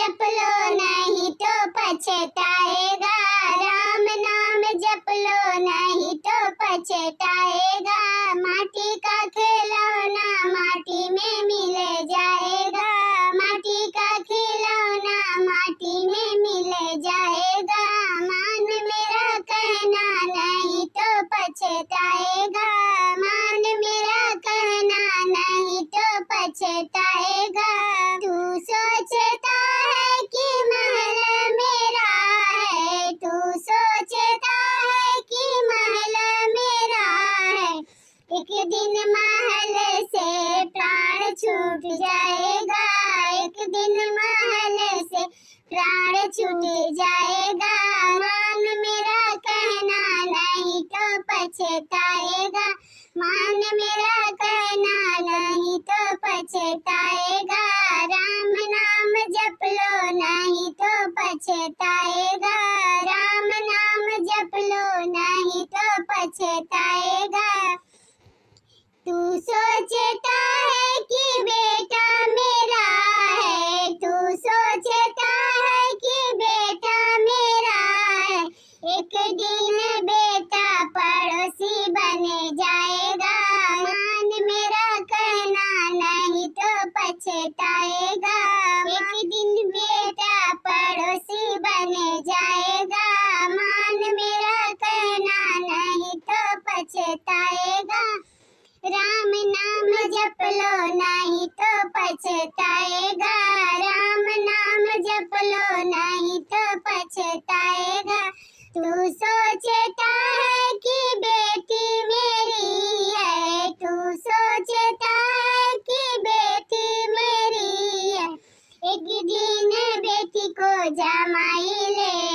जप लो नहीं तो पछताएगा, राम नाम जप लो नहीं तो पछताएगा। माटी का खिलौना माटी में मिल जाएगा, माटी का खिलौना माटी में मिल जाएगा। मान मेरा कहना नहीं तो पछताएगा, मान मेरा कहना नहीं तो पछताएगा। तू सोचता है कि महल मेरा है, तू सोचता है कि महल मेरा है। एक दिन महल से प्राण छूट जाएगा, एक दिन महल से प्राण छूट जाएगा। मान मेरा कहना नहीं तो पछताएगा, मान मेरा कहना नहीं तो पछताएगा। राम नाम जप लो नहीं तो पछताएगा, राम नाम जप लो नहीं तो पछताएगा। तू सोचता है कि बेटा मेरा है, तू सोचता है कि बेटा मेरा है। एक दिन बेटा पड़ोसी बन जाएगा, मान मेरा कहना नहीं तो पछताएगा। एक दिन बेटा पड़ोसी बन जाएगा, मान मेरा कहना नहीं तो पछताएगा। राम नाम जप लो नहीं तो पछताएगा, राम नाम जप लो नहीं तो पछताएगा। तू सोचता है कि बेटी मेरी है, तू सोचता है कि बेटी मेरी है। एक दिन बेटी को जमाई ले